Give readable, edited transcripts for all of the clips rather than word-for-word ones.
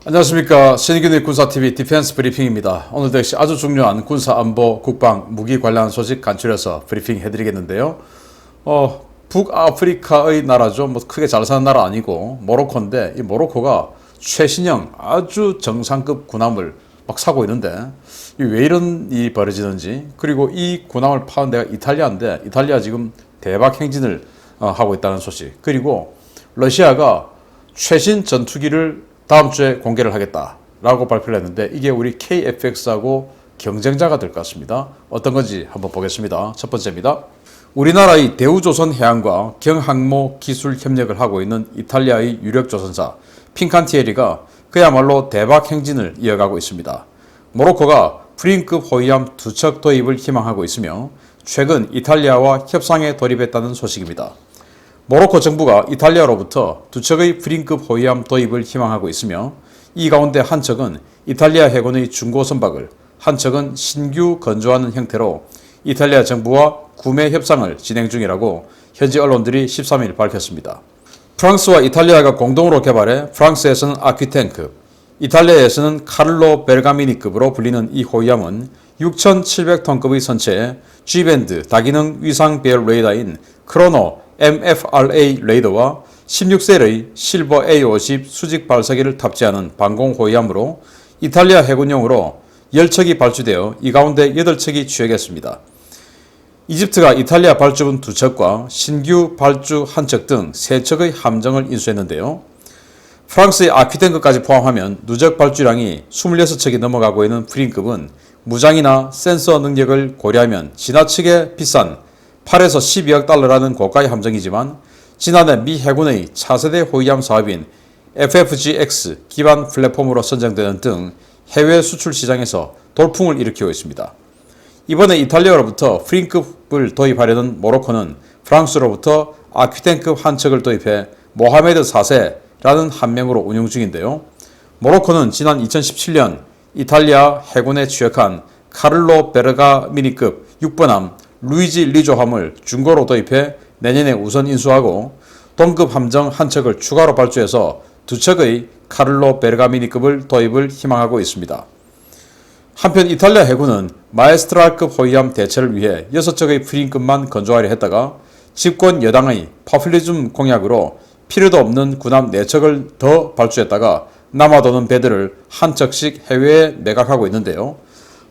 안녕하십니까. 신의균의 군사TV 디펜스 브리핑입니다. 오늘도 역시 아주 중요한 군사안보, 국방, 무기 관련 소식 간추려서 브리핑 해드리겠는데요. 북아프리카의 나라죠. 뭐 크게 잘 사는 나라 아니고 모로코인데, 이 모로코가 최신형 아주 정상급 군함을 막 사고 있는데 왜 이런 일이 벌어지는지, 그리고 이 군함을 파는 데가 이탈리아인데 이탈리아 지금 대박 행진을 하고 있다는 소식, 그리고 러시아가 최신 전투기를 다음 주에 공개를 하겠다라고 발표를 했는데 이게 우리 KF-X하고 경쟁자가 될 것 같습니다. 어떤 건지 한번 보겠습니다. 첫 번째입니다. 우리나라의 대우조선해양과 경항모 기술 협력을 하고 있는 이탈리아의 유력 조선사 핀칸티에리가 그야말로 대박 행진을 이어가고 있습니다. 모로코가 프린급 호위함 2척 도입을 희망하고 있으며 최근 이탈리아와 협상에 돌입했다는 소식입니다. 모로코 정부가 이탈리아로부터 2척의 프린급 호위함 도입을 희망하고 있으며 이 가운데 한 척은 이탈리아 해군의 중고 선박을, 한 척은 신규 건조하는 형태로 이탈리아 정부와 구매 협상을 진행 중이라고 현지 언론들이 13일 밝혔습니다. 프랑스와 이탈리아가 공동으로 개발해 프랑스에서는 아퀴탱급, 이탈리아에서는 카를로 베르가미니급으로 불리는 이 호위함은 6,700톤급의 선체에 G밴드 다기능 위상 배열 레이더인 크로노 MFRA 레이더와 16셀의 실버 A50 수직 발사기를 탑재하는 방공 호위함으로 이탈리아 해군용으로 10척이 발주되어 이 가운데 8척이 취역했습니다. 이집트가 이탈리아 발주분 2척과 신규 발주 1척 등 3척의 함정을 인수했는데요. 프랑스의 아퀴탱크까지 포함하면 누적 발주량이 26척이 넘어가고 있는 프린급은 무장이나 센서 능력을 고려하면 지나치게 비싼 8에서 12억 달러라는 고가의 함정이지만 지난해 미 해군의 차세대 호위함 사업인 FFGX 기반 플랫폼으로 선정되는 등 해외 수출 시장에서 돌풍을 일으키고 있습니다. 이번에 이탈리아로부터 프린급을 도입하려는 모로코는 프랑스로부터 아퀴탱급 한 척을 도입해 모하메드 4세라는 함명으로 운용 중인데요. 모로코는 지난 2017년 이탈리아 해군에 취역한 카를로 베르가미니급 6번함 루이지 리조함을 중고로 도입해 내년에 우선 인수하고 동급 함정 한 척을 추가로 발주해서 2척의 카를로 베르가미니급을 도입을 희망하고 있습니다. 한편 이탈리아 해군은 마에스트랄급 호위함 대체를 위해 6척의 프린급만 건조하려 했다가 집권 여당의 파퓰리즘 공약으로 필요도 없는 군함 4척을 더 발주했다가 남아도는 배들을 한 척씩 해외에 매각하고 있는데요.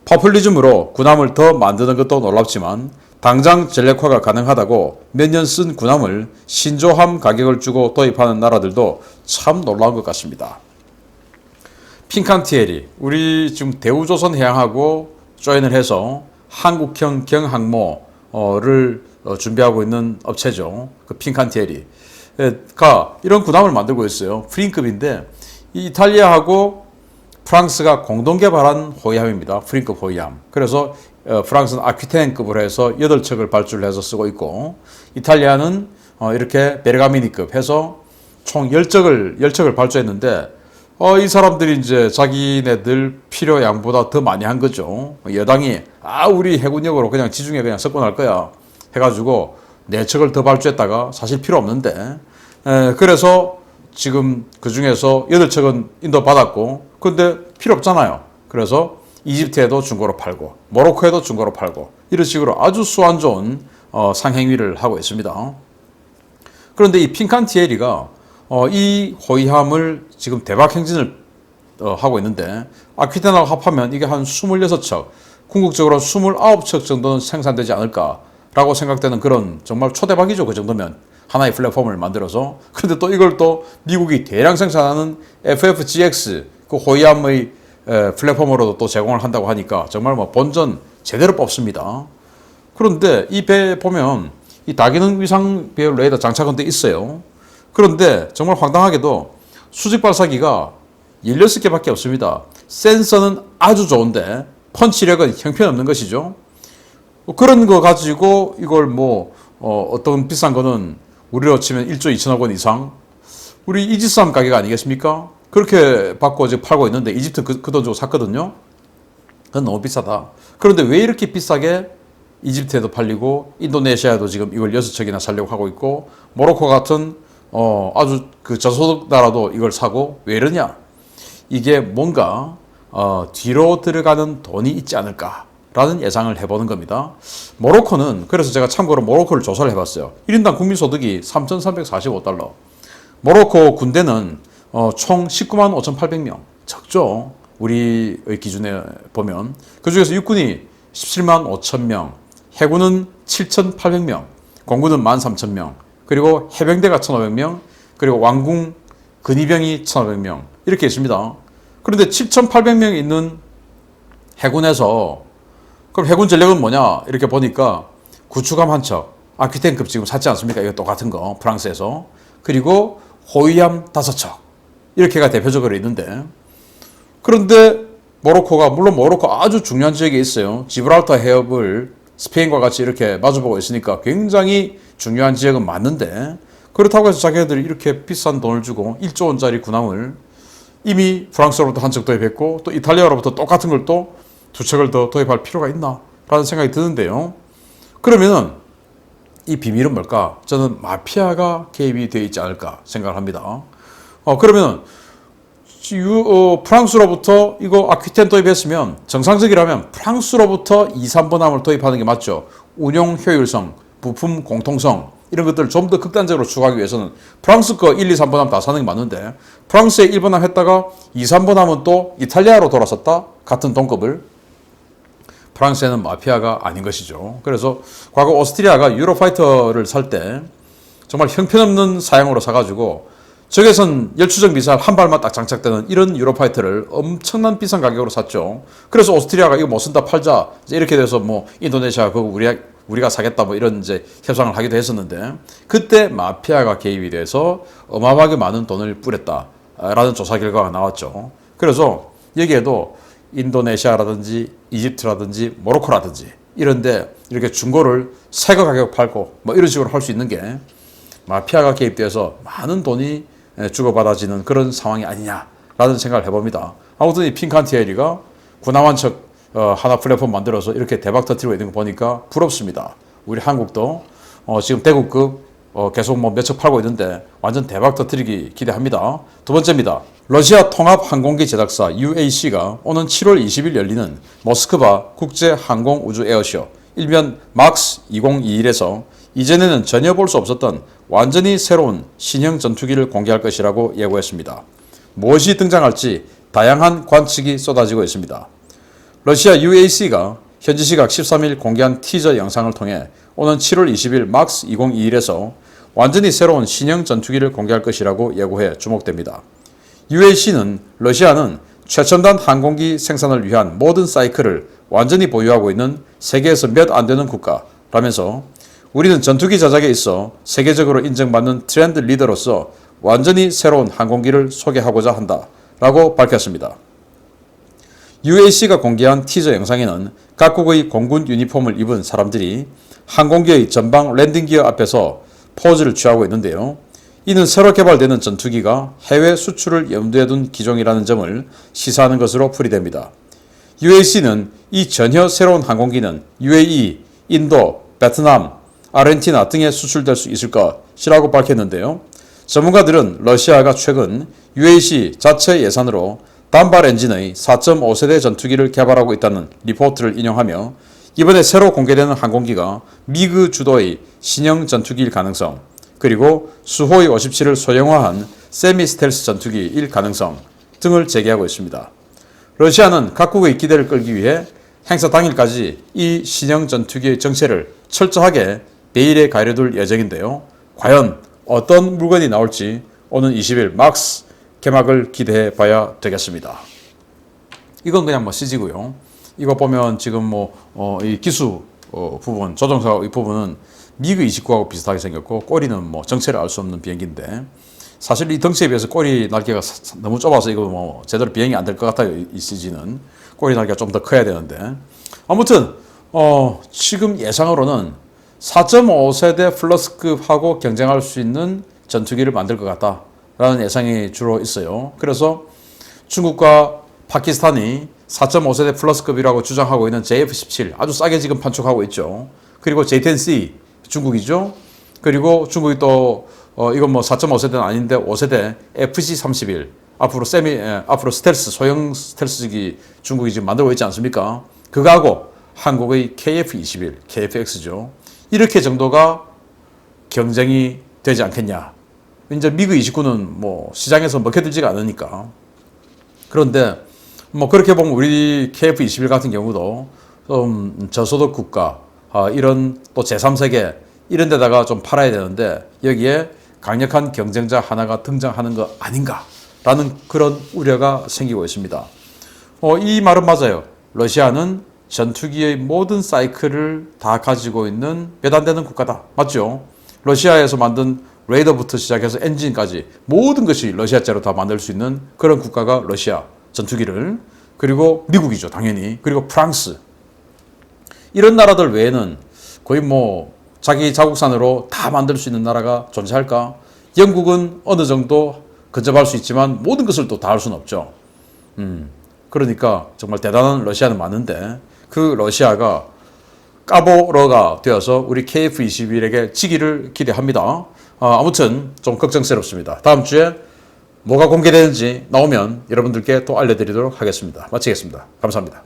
파퓰리즘으로 군함을 더 만드는 것도 놀랍지만 당장 전력화가 가능하다고 몇 년 쓴 군함을 신조함 가격을 주고 도입하는 나라들도 참 놀라운 것 같습니다. 핀칸티에리, 우리 지금 대우조선해양하고 조인을 해서 한국형 경항모를 준비하고 있는 업체죠. 그 핀칸티에리가 이런 군함을 만들고 있어요. 프린급인데 이 이탈리아하고 프랑스가 공동 개발한 호위함입니다. 프린급 호위함. 그래서 프랑스는 아퀴탱급으로 해서 8척을 발주를 해서 쓰고 있고 이탈리아는 이렇게 베르가미니급 해서 총 10척을 발주했는데 이 사람들이 이제 자기네들 필요량보다 더 많이 한 거죠. 여당이 우리 해군력으로 그냥 지중해 그냥 석권할 거야 해가지고 4척을 더 발주했다가 사실 필요 없는데 그래서 지금 그 중에서 8척은 인도받았고 근데 필요 없잖아요. 그래서 이집트에도 중고로 팔고 모로코에도 중고로 팔고 이런 식으로 아주 수완 좋은 상행위를 하고 있습니다. 그런데 이 핀칸티에리가 이 호위함을 지금 대박 행진을 하고 있는데 아퀴테나와 합하면 이게 한 26척, 궁극적으로 29척 정도는 생산되지 않을까라고 생각되는 그런 정말 초대박이죠. 그 정도면 하나의 플랫폼을 만들어서. 그런데 또 이걸 또 미국이 대량 생산하는 FFGX 그 호위함의 플랫폼으로도 또 제공을 한다고 하니까 정말 뭐 본전 제대로 뽑습니다. 그런데 이 배에 보면 이 다기능 위상 배열 레이더 장착은 돼 있어요. 그런데 정말 황당하게도 수직 발사기가 16개밖에 없습니다. 센서는 아주 좋은데 펀치력은 형편없는 것이죠. 그런 거 가지고 이걸 어떤 비싼 거는 우리로 치면 1조 2천억 원 이상, 우리 이지스함 가격 아니겠습니까? 그렇게 받고 지금 팔고 있는데 이집트 그 돈 주고 샀거든요. 그건 너무 비싸다. 그런데 왜 이렇게 비싸게 이집트에도 팔리고 인도네시아에도 지금 이걸 6척이나 살려고 하고 있고 모로코 같은 아주 그 저소득 나라도 이걸 사고 왜 이러냐? 이게 뭔가 뒤로 들어가는 돈이 있지 않을까라는 예상을 해보는 겁니다. 모로코는 그래서 제가 참고로 모로코를 조사를 해봤어요. 1인당 국민소득이 3,345달러. 모로코 군대는 총 19만 5,800명. 적죠. 우리의 기준에 보면. 그중에서 육군이 17만 5천 명, 해군은 7,800명, 공군은 13,000명, 그리고 해병대가 1,500명, 그리고 왕궁 근위병이 1,500명 이렇게 있습니다. 그런데 7,800명이 있는 해군에서 그럼 해군 전력은 뭐냐 이렇게 보니까 구축함 한 척, 아퀴텐급 지금 샀지 않습니까? 이거 똑같은 거 프랑스에서. 그리고 호위함 5척 이렇게가 대표적으로 있는데, 그런데 모로코가 물론 모로코 아주 중요한 지역에 있어요. 지브랄터 해협을 스페인과 같이 이렇게 마주보고 있으니까 굉장히 중요한 지역은 맞는데, 그렇다고 해서 자기네들이 이렇게 비싼 돈을 주고 1조 원짜리 군함을 이미 프랑스로부터 한 척 도입했고 또 이탈리아로부터 똑같은 걸 또 2척을 더 도입할 필요가 있나 라는 생각이 드는데요. 그러면은 이 비밀은 뭘까? 저는 마피아가 개입이 되어 있지 않을까 생각을 합니다. 그러면은 프랑스로부터 이거 아퀴텐 도입했으면 정상적이라면 프랑스로부터 2, 3번함을 도입하는 게 맞죠. 운용 효율성, 부품 공통성 이런 것들을 좀 더 극단적으로 추구하기 위해서는 프랑스 거 1, 2, 3번함 다 사는 게 맞는데, 프랑스에 1번함 했다가 2, 3번함은 또 이탈리아로 돌아섰다? 같은 동급을. 프랑스에는 마피아가 아닌 것이죠. 그래서 과거 오스트리아가 유로파이터를 살 때 정말 형편없는 사양으로 사가지고 적외선 열추적 미사일 한 발만 딱 장착되는 이런 유로파이터를 엄청난 비싼 가격으로 샀죠. 그래서 오스트리아가 이거 못 쓴다 팔자 이렇게 돼서 뭐 인도네시아 그거 우리가 사겠다 뭐 이런 이제 협상을 하기도 했었는데, 그때 마피아가 개입이 돼서 어마어마하게 많은 돈을 뿌렸다라는 조사 결과가 나왔죠. 그래서 여기에도 인도네시아라든지 이집트라든지 모로코라든지 이런데 이렇게 중고를 새거 가격 팔고 뭐 이런 식으로 할 수 있는 게 마피아가 개입돼서 많은 돈이 주고받아지는 그런 상황이 아니냐라는 생각을 해봅니다. 아무튼 이 핑칸티에리가 군함 한 척 하나 플랫폼 만들어서 이렇게 대박 터뜨리고 있는 거 보니까 부럽습니다. 우리 한국도 지금 대구급 계속 뭐 몇 척 팔고 있는데 완전 대박 터뜨리기 기대합니다. 두 번째입니다. 러시아 통합 항공기 제작사 UAC가 오는 7월 20일 열리는 모스크바 국제 항공 우주 에어쇼 일명 막스 2021에서 이전에는 전혀 볼 수 없었던 완전히 새로운 신형 전투기를 공개할 것이라고 예고했습니다. 무엇이 등장할지 다양한 관측이 쏟아지고 있습니다. 러시아 UAC가 현지 시각 13일 공개한 티저 영상을 통해 오는 7월 20일 막스 2021에서 완전히 새로운 신형 전투기를 공개할 것이라고 예고해 주목됩니다. UAC는 러시아는 최첨단 항공기 생산을 위한 모든 사이클을 완전히 보유하고 있는 세계에서 몇 안 되는 국가라면서 우리는 전투기 제작에 있어 세계적으로 인정받는 트렌드 리더로서 완전히 새로운 항공기를 소개하고자 한다라고 밝혔습니다. UAC가 공개한 티저 영상에는 각국의 공군 유니폼을 입은 사람들이 항공기의 전방 랜딩 기어 앞에서 포즈를 취하고 있는데요. 이는 새로 개발되는 전투기가 해외 수출을 염두에 둔 기종이라는 점을 시사하는 것으로 풀이됩니다. UAC는 이 전혀 새로운 항공기는 UAE, 인도, 베트남, 아르헨티나 등에 수출될 수 있을 것이라고 밝혔는데요. 전문가들은 러시아가 최근 UAC 자체 예산으로 단발 엔진의 4.5세대 전투기를 개발하고 있다는 리포트를 인용하며 이번에 새로 공개되는 항공기가 미그 주도의 신형 전투기일 가능성, 그리고 수호이 57을 소형화한 세미 스텔스 전투기일 가능성 등을 제기하고 있습니다. 러시아는 각국의 기대를 끌기 위해 행사 당일까지 이 신형 전투기의 정체를 철저하게 베일에 가려둘 예정인데요. 과연 어떤 물건이 나올지 오는 20일 막스 개막을 기대해 봐야 되겠습니다. 이건 그냥 뭐 CG고요. 이거 보면 지금 이 기수 부분, 조종사 이 부분은 미그 29하고 비슷하게 생겼고 꼬리는 뭐 정체를 알 수 없는 비행기인데, 사실 이 덩치에 비해서 꼬리 날개가 너무 좁아서 이거 뭐 제대로 비행이 안 될 것 같아요. 이 CG는 꼬리 날개가 좀 더 커야 되는데, 아무튼 지금 예상으로는 4.5세대 플러스급하고 경쟁할 수 있는 전투기를 만들 것 같다라는 예상이 주로 있어요. 그래서 중국과 파키스탄이 4.5세대 플러스급이라고 주장하고 있는 JF-17 아주 싸게 지금 판촉하고 있죠. 그리고 J-10C 중국이죠. 그리고 중국이 또 이건 뭐 4.5세대는 아닌데 5세대 FC-31 앞으로 앞으로 스텔스 소형 스텔스기 중국이 지금 만들고 있지 않습니까? 그거하고 한국의 KF-21, KF-X죠. 이렇게 정도가 경쟁이 되지 않겠냐. 이제 미그 29는 뭐 시장에서 먹혀들지가 않으니까. 그런데 뭐 그렇게 보면 우리 KF-21 같은 경우도 좀 저소득 국가, 이런 또 제3세계 이런 데다가 좀 팔아야 되는데 여기에 강력한 경쟁자 하나가 등장하는 거 아닌가라는 그런 우려가 생기고 있습니다. 이 말은 맞아요. 러시아는 전투기의 모든 사이클을 다 가지고 있는 몇 안 되는 국가다. 맞죠? 러시아에서 만든 레이더부터 시작해서 엔진까지 모든 것이 러시아제로 다 만들 수 있는 그런 국가가 러시아 전투기를, 그리고 미국이죠, 당연히. 그리고 프랑스. 이런 나라들 외에는 거의 뭐 자기 자국산으로 다 만들 수 있는 나라가 존재할까? 영국은 어느 정도 근접할 수 있지만 모든 것을 또 다 할 수는 없죠. 그러니까 정말 대단한 러시아는 많은데 그 러시아가 까보러가 되어서 우리 KF-21에게 지기를 기대합니다. 아무튼 좀 걱정스럽습니다. 다음 주에 뭐가 공개되는지 나오면 여러분들께 또 알려드리도록 하겠습니다. 마치겠습니다. 감사합니다.